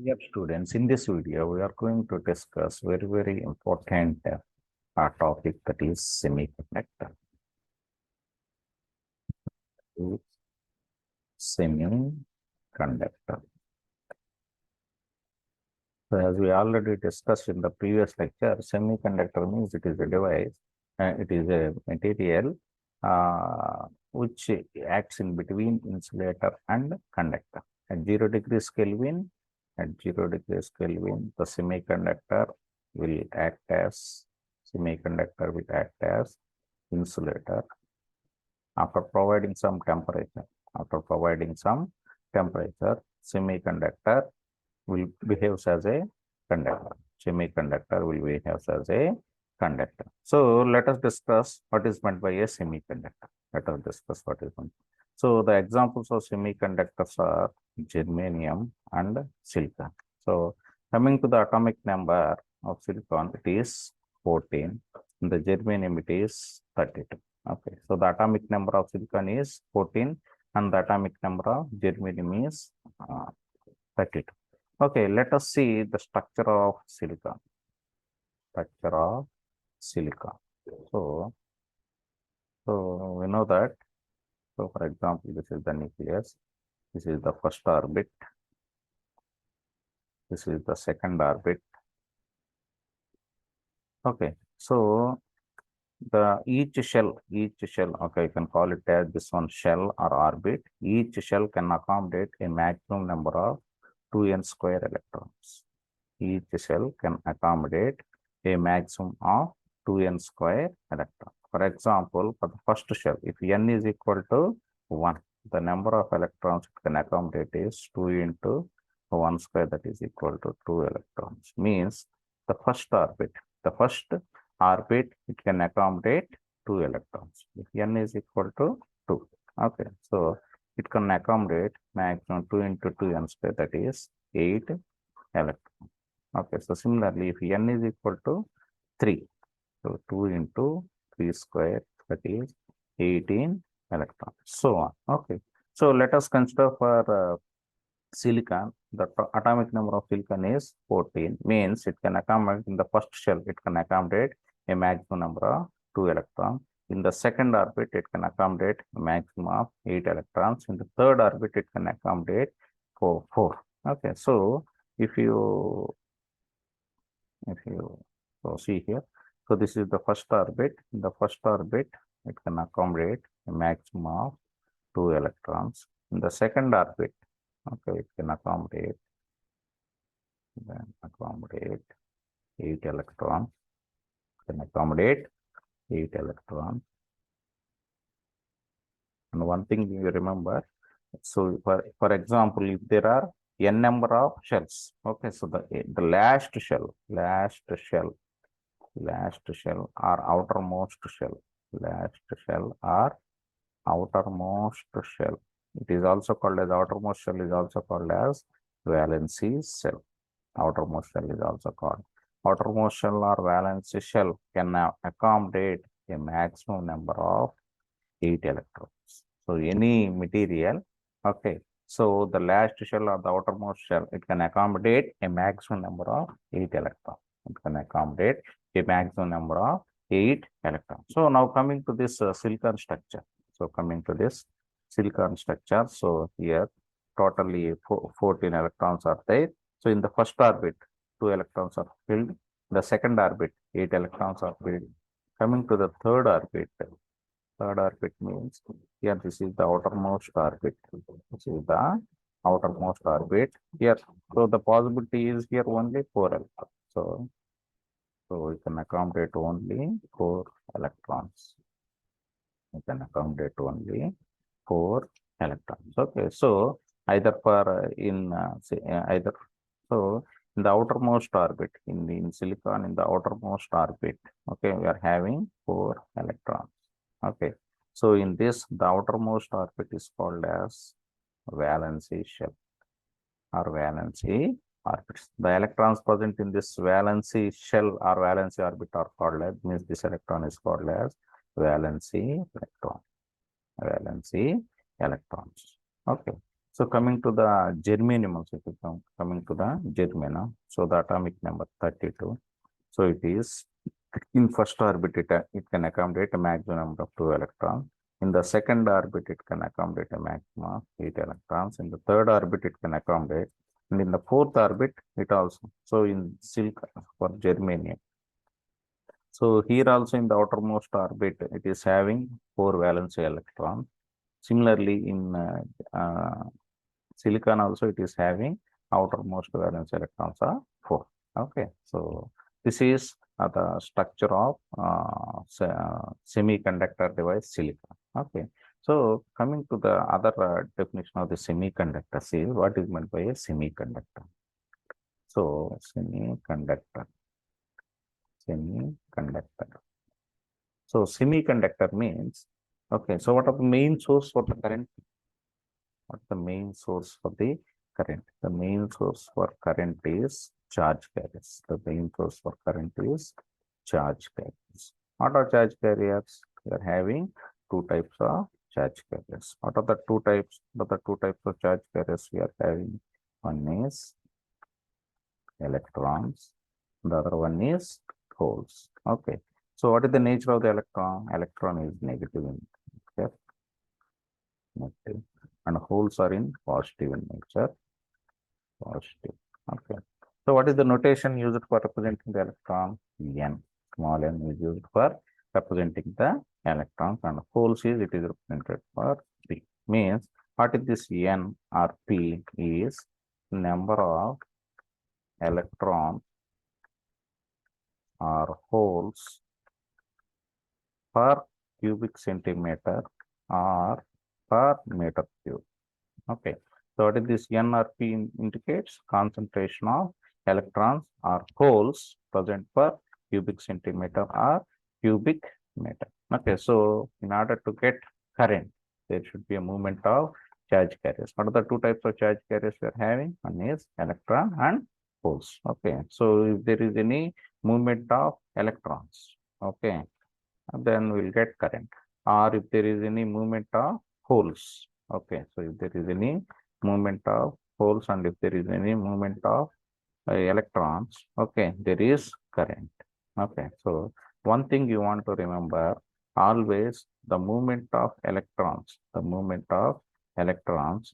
Dear students, in this video, we are going to discuss very important topic, that is semiconductor. Semiconductor. So as we already discussed in the previous lecture, semiconductor means it is a device, it is a material which acts in between insulator and conductor. At 0 degrees Kelvin, the semiconductor will act as insulator after providing some temperature. Semiconductor will behave as a conductor. So let us discuss what is meant by a semiconductor. So the examples of semiconductors are germanium and silicon. So coming to the atomic number of silicon, it is 14. In the germanium, it is 32. Okay, so the atomic number of silicon is 14 and the atomic number of germanium is 32. Okay, let us see the structure of silicon. So we know that. So for example, this is the nucleus. This is the first orbit. This is the second orbit. Okay, so each shell, okay, you can call it as this one shell or orbit. Each shell can accommodate a maximum number of 2n square electrons. Each shell can accommodate a maximum of 2n square electrons. For example, for the first shell, if n is equal to 1, the number of electrons it can accommodate is 2 into 1 square, that is equal to 2 electrons. Means the first orbit, it can accommodate 2 electrons. If n is equal to 2, okay, so it can accommodate maximum 2 into 2n square, that is 8 electrons. Okay, so similarly, if n is equal to 3, so 2 into 3 square, that is 18 electrons, so on. Okay, so let us consider for silicon, the atomic number of silicon is 14, means it can accommodate in the first shell, it can accommodate a maximum number of 2 electrons. In the second orbit, it can accommodate a maximum of 8 electrons. In the third orbit, it can accommodate 4. Okay, so if you see here, so this is the first orbit. In the first orbit, it can accommodate a maximum of 2 electrons. In the second orbit, okay, it can accommodate 8 electrons. And one thing you remember, so for example, if there are n number of shells, okay, so the last shell or outermost shell, it is also called as outermost shell, is also called as valency shell. Outermost shell or valency shell can now accommodate a maximum number of 8 electrons. So any material, okay, so the last shell or the outermost shell, it can accommodate a maximum number of 8 electrons. So now coming to this silicon structure. So here totally 14 electrons are there. So in the first orbit, 2 electrons are filled. In the second orbit, 8 electrons are filled. Coming to the third orbit means here this is the outermost orbit. Here. So the possibility is here only 4 electrons. So we can accommodate only 4 electrons. Okay, so either in the outermost orbit, in silicon, in the outermost orbit, okay, we are having 4 electrons. Okay, so in this, the outermost orbit is called as valency shell or valency orbits. The electrons present in this valency shell or valency orbit are called as, means this electron is called as valency electrons. Okay, so So coming to the germanium also, if you coming to the germanium, so the atomic number 32. So it is in first orbit, it can accommodate a maximum number of 2 electrons. In the second orbit, it can accommodate a maximum of 8 electrons. In the third orbit, it can accommodate. And in the fourth orbit, it also. So in silicon for germanium. So here also in the outermost orbit, it is having 4 valence electrons. Similarly, in silicon also it is having outermost valence electrons are 4. Okay, so this is the structure of semiconductor device silicon. Okay, so coming to the other definition of the semiconductor, see what is meant by a semiconductor. So semiconductor. So semiconductor means, okay, so what are the main source for the current? What's the main source for the current? The main source for current is charge carriers. The main source for current is charge carriers. What are charge carriers? We are having 2 types of charge carriers. What are the 2 types? What are the 2 types of charge carriers we are having? One is electrons. The other one is holes. Okay. So what is the nature of the electron? Electron is negative in nature. Negative. And holes are in positive in nature. Positive. Okay. So what is the notation used for representing the electron? N. Small n is used for representing the electrons, and holes is it is represented for P. Means what is this N or P is number of electrons or holes per cubic centimeter or per meter cube. Okay. So what is this N or P indicates? Concentration of electrons or holes present per cubic centimeter or cubic meter. Okay. So in order to get current, there should be a movement of charge carriers. What are the 2 types of charge carriers we are having? One is electron and holes. Okay. So if there is any movement of electrons, okay, then we'll get current. Or if there is any movement of holes, okay, so if there is any movement of holes and if there is any movement of electrons, okay, there is current. Okay, so one thing you want to remember, always the movement of electrons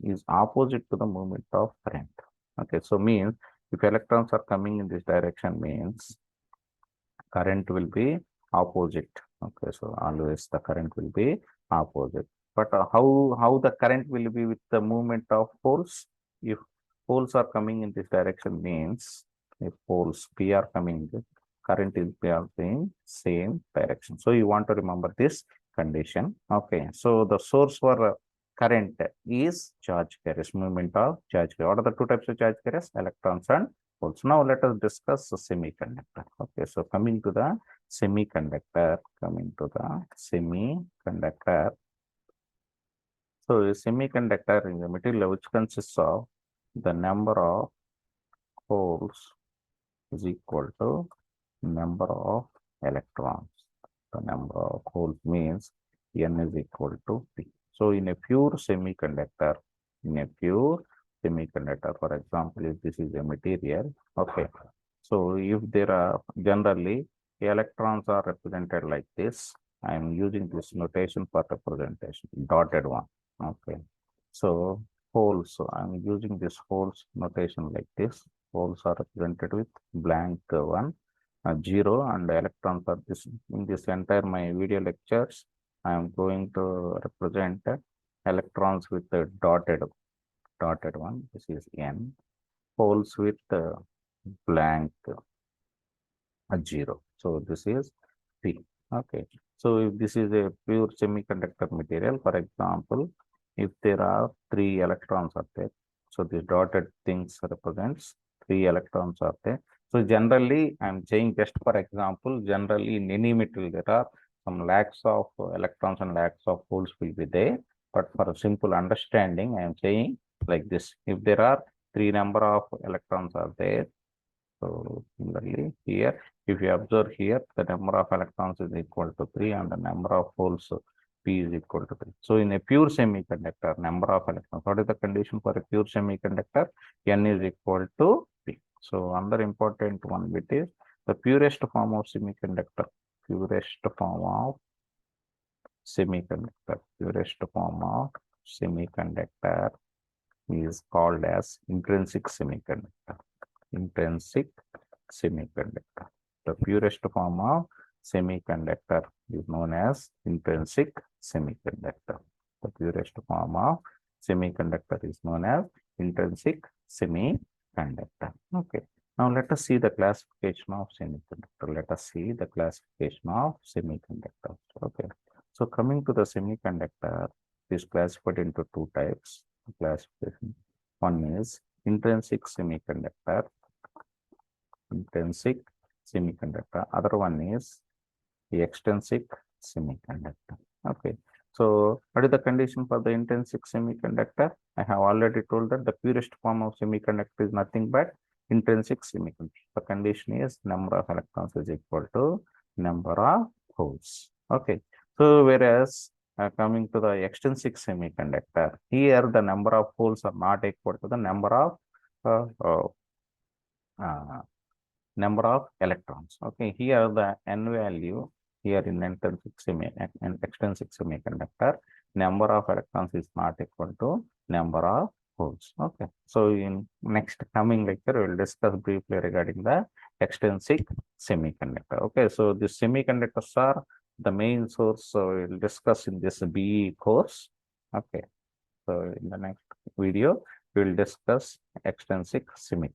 is opposite to the movement of current. Okay, so means if electrons are coming in this direction, means current will be opposite. Okay, so always the current will be opposite. But how the current will be with the movement of holes? If holes are coming in this direction, means if holes P are coming, this current is in same direction. So you want to remember this condition. Okay, so the source for current is charge carriers, movement of charge carriers. What are the 2 types of charge carriers? Electrons and holes. Now let us discuss the semiconductor. Okay, so coming to the semiconductor. So a semiconductor is a material which consists of the number of holes is equal to number of electrons. The number of holes means N is equal to P. So in a pure semiconductor, for example, if this is a material, okay, so if there are generally electrons are represented like this, I am using this notation for representation, dotted one. Okay, so holes, so I am using this holes notation like this. Holes are represented with blank one, 0, and electrons are this. In this entire my video lectures, I am going to represent electrons with the dotted one. This is N. Holes with blank 0. So this is P. Okay. So if this is a pure semiconductor material, for example, if there are 3 electrons are there, so this dotted things represents 3 electrons are there. So generally, I am saying just for example, generally in any material there are some lakhs of electrons and lakhs of holes will be there. But for a simple understanding, I am saying like this: if there are 3 number of electrons are there, so similarly here, if you observe here, the number of electrons is equal to 3 and the number of holes P is equal to 3. So in a pure semiconductor, number of electrons, what is the condition for a pure semiconductor? N is equal to P. So another important one bit is the purest form of semiconductor, purest form of semiconductor, purest form of semiconductor is called as intrinsic semiconductor. Intrinsic semiconductor. The purest form of semiconductor is known as intrinsic semiconductor. The purest form of semiconductor is known as intrinsic semiconductor. Okay. Now let us see the classification of semiconductor. Let us see the classification of semiconductors. Okay. So coming to the semiconductor, it is classified into two types of classification. One is intrinsic semiconductor, intrinsic semiconductor. Other one is the extrinsic semiconductor. Okay. So what is the condition for the intrinsic semiconductor? I have already told that the purest form of semiconductor is nothing but intrinsic semiconductor. The condition is number of electrons is equal to number of holes. Okay. So whereas coming to the extrinsic semiconductor, here the number of holes are not equal to the number of electrons. Okay, here the n value here in extrinsic semiconductor, number of electrons is not equal to number of holes. Okay, so in next coming lecture we will discuss briefly regarding the extrinsic semiconductor. Okay, so the semiconductors are the main source, so we will discuss in this BE course. Okay, so in the next video we will discuss extrinsic semiconductor.